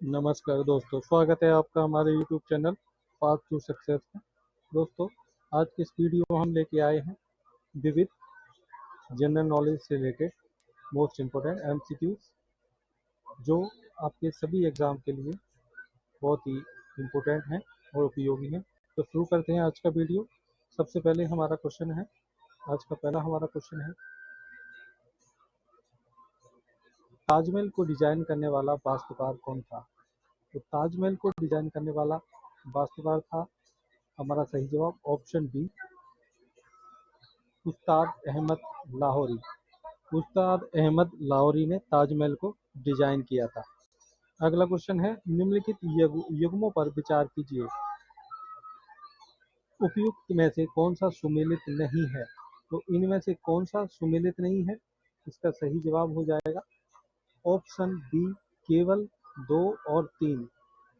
नमस्कार दोस्तों, स्वागत है आपका हमारे YouTube channel path to success में। दोस्तों, आज की इस वीडियो में हम लेके आए हैं विविध जनरल नॉलेज से रिलेटेड मोस्ट इम्पोर्टेंट MCQs जो आपके सभी एग्ज़ाम के लिए बहुत ही इम्पोर्टेंट हैं और उपयोगी हैं। तो शुरू करते हैं आज का वीडियो। सबसे पहले हमारा क्वेश्चन है, आज का पहला हमारा क्वेश्चन है, ताजमहल को डिज़ाइन करने वाला वास्तुकार कौन था? तो ताजमहल को डिज़ाइन करने वाला वास्तुकार था, हमारा सही जवाब ऑप्शन बी, उस्ताद अहमद लाहौरी। उस्ताद अहमद लाहौरी ने ताजमहल को डिजाइन किया था। अगला क्वेश्चन है, निम्नलिखित युग्मों पर विचार कीजिए, उपयुक्त में से कौन सा सुमेलित नहीं है? तो इनमें से कौन सा सुमेलित नहीं है? इसका सही जवाब हो जाएगा ऑप्शन बी, केवल 2 और 3।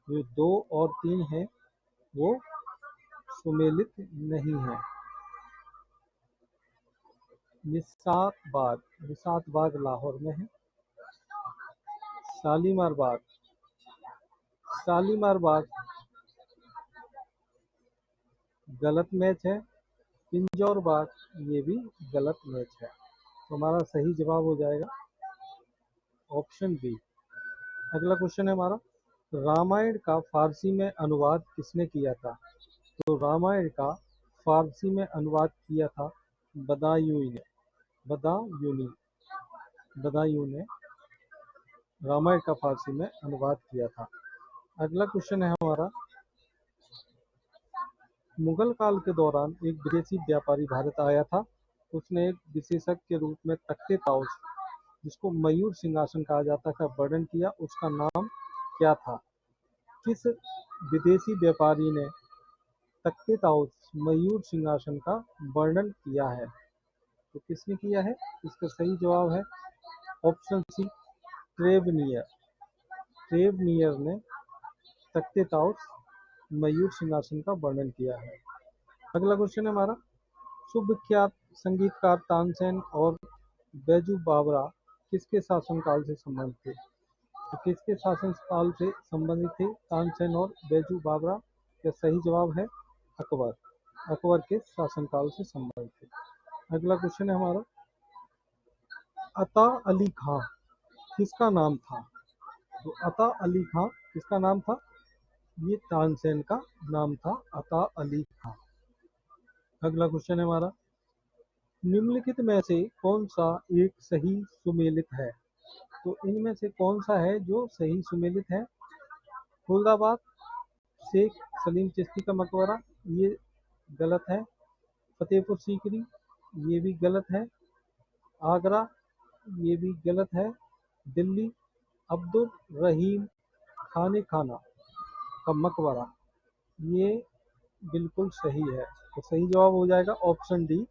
जो 2 और 3 है वो सुमेलित नहीं है। निसात बाग लाहौर में है। शालीमार बाग गलत मैच है। पिंजौर बाग ये भी गलत मैच है। तो हमारा सही जवाब हो जाएगा ऑप्शन बी। अगला क्वेश्चन है हमारा, रामायण का फारसी में अनुवाद किसने किया था? तो रामायण का फारसी में अनुवाद किया था बदायूं ने रामायण का फारसी में अनुवाद किया था। अगला क्वेश्चन है हमारा, मुगल काल के दौरान एक विदेशी व्यापारी भारत आया था। उसने एक विशेषज्ञ के रूप में तख्ते ताउस, जिसको मयूर सिंहासन कहा जाता है, का वर्णन किया। उसका नाम क्या था? किस विदेशी व्यापारी ने तख्ते ताउस मयूर सिंहासन का वर्णन किया है? तो किसने किया है? इसका सही जवाब है ऑप्शन सी, ट्रेवनियर ने तख्ते ताउस मयूर सिंहासन का वर्णन किया है। अगला क्वेश्चन है हमारा, सुविख्यात संगीतकार तानसेन और बैजू बावरा किसके शासनकाल से संबंधित थे? तो किसके शासनकाल से संबंधित थे तानसेन और बैजू बावरा? का सही जवाब है अकबर के शासनकाल से संबंधित थे। अगला क्वेश्चन है हमारा, अता अली खां किसका नाम था? तो अता अली खां किसका नाम था? ये तानसेन का नाम था, अता अली खां। अगला क्वेश्चन है हमारा, निम्नलिखित में से कौन सा एक सही सुमेलित है? तो इनमें से कौन सा है जो सही सुमेलित है? फरीदाबाद शेख सलीम चिश्ती का मकबरा, ये गलत है। फतेहपुर सीकरी, ये भी गलत है। आगरा, ये भी गलत है। दिल्ली अब्दुल रहीम खाना का मकबरा, ये बिल्कुल सही है। तो सही जवाब हो जाएगा ऑप्शन डी,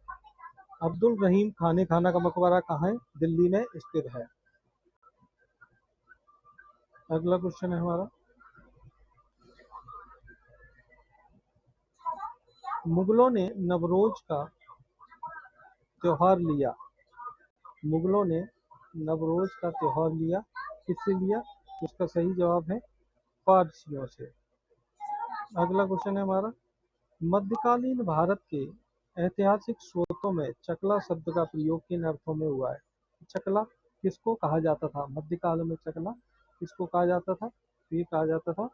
अब्दुल रहीम खाना का मकबरा कहाँ है? दिल्ली में स्थित है। अगला क्वेश्चन है हमारा, मुगलों ने नवरोज का त्योहार लिया किससे लिया? उसका सही जवाब है पारसियों से। अगला क्वेश्चन है हमारा, मध्यकालीन भारत के ऐतिहासिक स्रोतों में चकला शब्द का प्रयोग किन अर्थों में हुआ है? चकला किसको कहा जाता था? मध्यकाल में चकला किसको कहा जाता था? तो ये कहा जाता था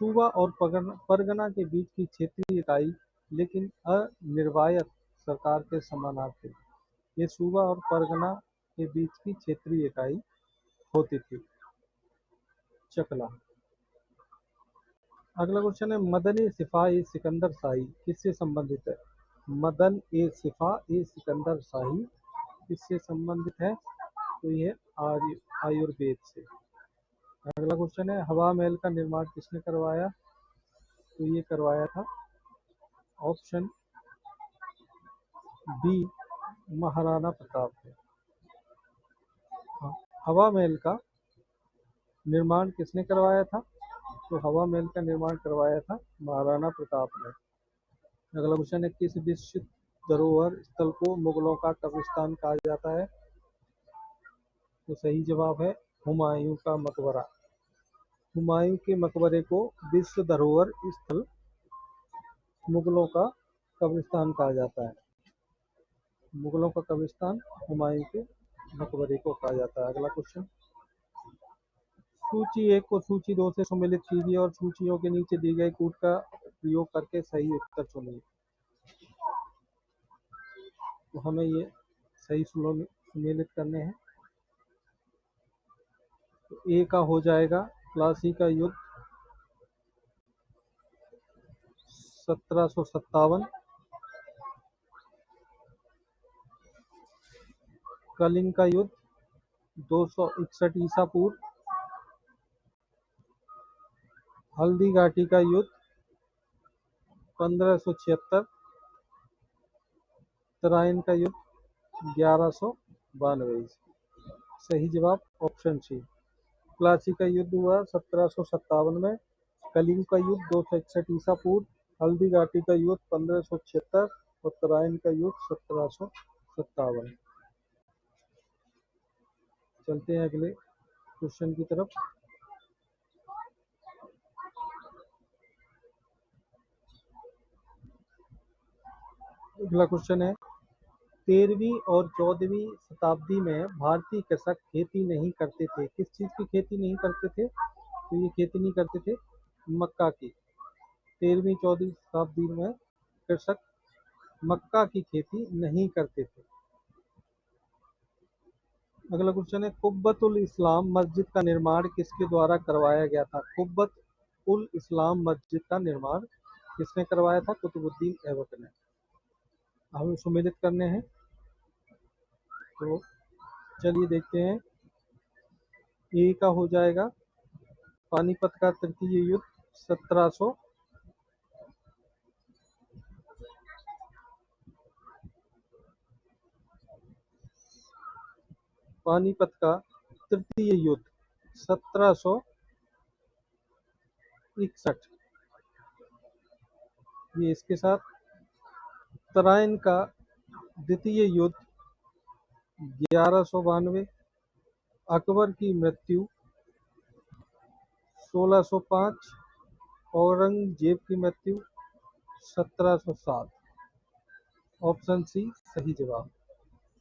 सूबा और परगना के बीच की क्षेत्रीय इकाई, लेकिन अनिर्वायत सरकार के समानार्थी। ये सूबा और परगना के बीच की क्षेत्रीय इकाई होती थी चकला। अगला क्वेश्चन है, मदन ए सिपा ए सिकंदर शाही किससे संबंधित है? मदन ए सिपा ए सिकंदर शाही किससे संबंधित है? तो ये आयुर्वेद से। अगला क्वेश्चन है, हवा महल का निर्माण किसने करवाया? तो ये करवाया था ऑप्शन बी, महाराणा प्रताप ने। हवा महल का निर्माण किसने करवाया था? तो हवा महल का निर्माण करवाया था महाराणा प्रताप ने। अगला क्वेश्चन है, किस विश्व धरोहर स्थल को मुगलों का कब्रिस्तान कहा जाता है? तो सही जवाब है हुमायूं का मकबरा। हुमायूं के मकबरे को विश्व धरोहर स्थल मुगलों का कब्रिस्तान कहा जाता है। मुगलों का कब्रिस्तान हुमायूं के मकबरे को कहा जाता है। अगला क्वेश्चन, सूची 1 को सूची 2 से सम्मिलित कीजिए और सूचियों के नीचे दी गई कूट का प्रयोग करके सही उत्तर चुनिए। तो हमें ये सही सम्मिलित करने हैं। तो ए का हो जाएगा प्लासी का युद्ध 1757, कलिंग का युद्ध 261 ईसा पूर्व, हल्दी घाटी का युद्ध 1576, तराइन का युद्ध 1192। सही जवाब ऑप्शन सी। प्लासी का युद्ध हुआ 1757 में, कलिंग का युद्ध 261 ईसा पूर्व, हल्दी घाटी का युद्ध 1576 और तराइन का युद्ध 1757। चलते हैं अगले क्वेश्चन की तरफ। अगला क्वेश्चन है, 13वीं और 14वीं शताब्दी में भारतीय कृषक खेती नहीं करते थे। किस चीज की खेती नहीं करते थे? तो ये खेती नहीं करते थे मक्का की। 13वीं 14वीं शताब्दी में कृषक मक्का की खेती नहीं करते थे। अगला क्वेश्चन है, कुब्बत उल इस्लाम मस्जिद का निर्माण किसके द्वारा करवाया गया था? कुब्बत उल इस्लाम मस्जिद का निर्माण किसने करवाया था? कुतुबुद्दीन ऐबक ने। हमें सम्मिलित करने हैं। तो चलिए देखते हैं। ए का हो जाएगा पानीपत का तृतीय युद्ध 1700, पानीपत का तृतीय युद्ध 1761, ये इसके साथ। तराइन का द्वितीय युद्ध 1192, अकबर की मृत्यु 1605, औरंगजेब की मृत्यु 1707। ऑप्शन सी सही जवाब।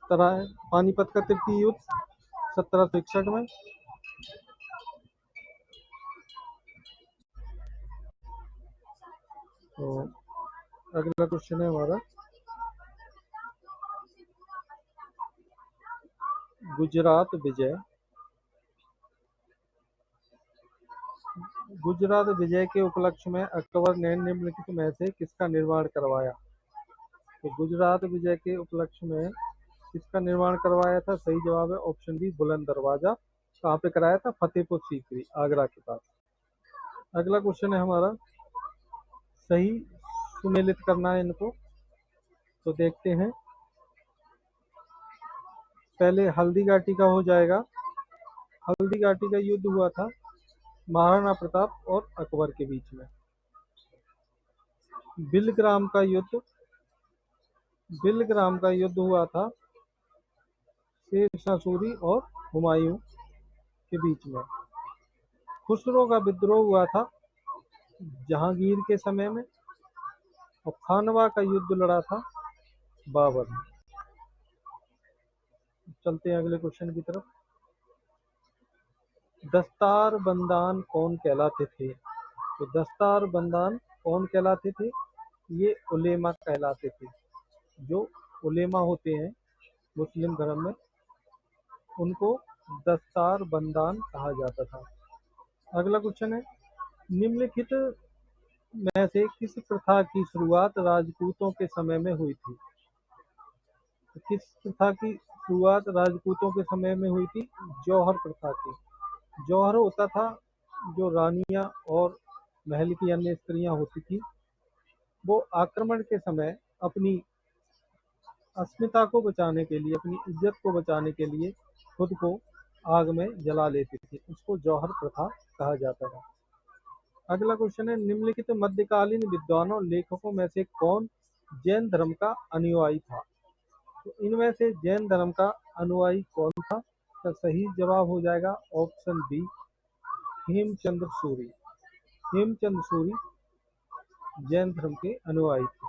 तराइन पानीपत का तृतीय युद्ध 1761 में। तो अगला क्वेश्चन है हमारा, गुजरात विजय। गुजरात विजय के उपलक्ष्य में अकबर ने निम्नलिखित में से किसका निर्माण करवाया? तो गुजरात विजय के उपलक्ष्य में किसका निर्माण करवाया था? सही जवाब है ऑप्शन बी, बुलंद दरवाजा। कहाँ पे कराया था? फतेहपुर सीकरी, आगरा के पास। अगला क्वेश्चन है हमारा, सही सुमेलित करना है इनको। तो देखते हैं। पहले हल्दी घाटी का हो जाएगा। हल्दी घाटी का युद्ध हुआ था महाराणा प्रताप और अकबर के बीच में। बिलग्राम का युद्ध, बिलग्राम का युद्ध हुआ था शेरशाह सूरी और हुमायूं के बीच में। खुसरो का विद्रोह हुआ था जहांगीर के समय में, और खानवा का युद्ध लड़ा था बाबर। चलते हैं अगले क्वेश्चन की तरफ। दस्तार बंदान कौन कहलाते थे? तो दस्तार बंदान कौन कहलाते थे? ये उलेमा कहलाते थे। जो उलेमा होते हैं मुस्लिम धर्म में, उनको दस्तार बंदान कहा जाता था। अगला क्वेश्चन है, निम्नलिखित में से किस प्रथा की शुरुआत राजपूतों के समय में हुई थी? तो किस प्रथा की शुरुआत राजपूतों के समय में हुई थी? जौहर प्रथा की। जौहर होता था जो रानियां और महल की अन्य स्त्रियां होती थी, वो आक्रमण के समय अपनी अस्मिता को बचाने के लिए, अपनी इज्जत को बचाने के लिए खुद को आग में जला लेती थी। उसको जौहर प्रथा कहा जाता है। अगला क्वेश्चन है, निम्नलिखित मध्यकालीन विद्वानों लेखकों में से कौन जैन धर्म का अनुयायी था? तो इनमें से जैन धर्म का अनुयायी कौन था? तो सही जवाब हो जाएगा ऑप्शन बी, हेमचंद्र सूरी। हेमचंद्र सूरी जैन धर्म के अनुयायी थे।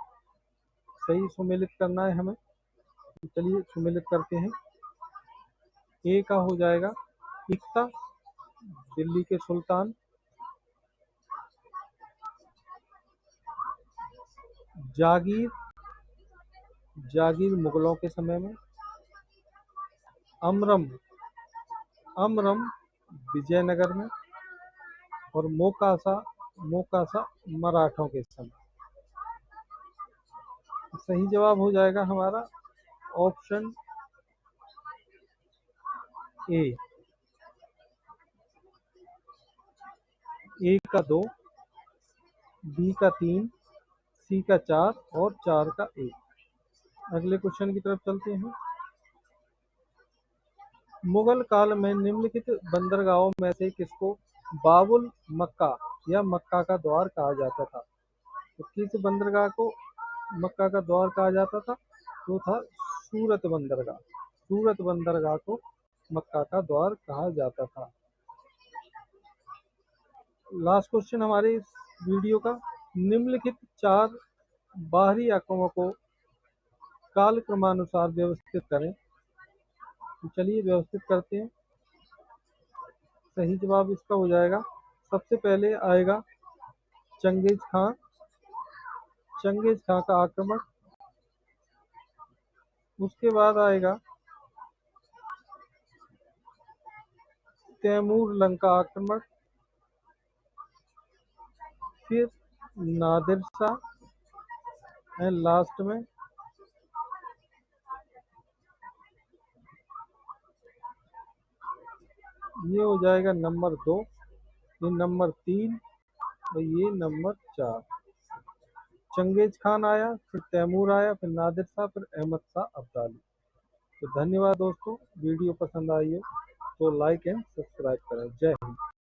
सही सुमेलित करना है हमें, तो चलिए सुमेलित करते हैं। ए का हो जाएगा इक्ता, दिल्ली के सुल्तान। जागीर, जागीर मुगलों के समय में। अमरम, अमरम विजयनगर में। और मोकासा, मोकासा मराठों के समय। सही जवाब हो जाएगा हमारा ऑप्शन ए। ए का 2, बी का 3, सी का 4 और 4 का 1। अगले क्वेश्चन की तरफ चलते हैं। मुगल काल में निम्नलिखित बंदरगाहों में से किसको बाबुल मक्का या मक्का का द्वार कहा जाता था? तो किस बंदरगाह को मक्का का द्वार कहा जाता था? तो था सूरत बंदरगाह। सूरत बंदरगाह को मक्का का द्वार कहा जाता था। लास्ट क्वेश्चन हमारे इस वीडियो का, निम्नलिखित 4 बाहरी आक्रमणों को कालक्रमानुसार व्यवस्थित करें। तो चलिए व्यवस्थित करते हैं। सही जवाब इसका हो जाएगा, सबसे पहले आएगा चंगेज खां। चंगेज खां का आक्रमण। उसके बाद आएगा तैमूर लंका आक्रमण। फिर नादिर शाह एंड लास्ट में ये हो जाएगा नंबर 2, ये नंबर 3 और ये नंबर 4। चंगेज खान आया, फिर तैमूर आया, फिर नादिर शाह, फिर अहमद शाह अब्दाली। तो धन्यवाद दोस्तों, वीडियो पसंद आई हो तो लाइक एंड सब्सक्राइब करें। जय हिंद।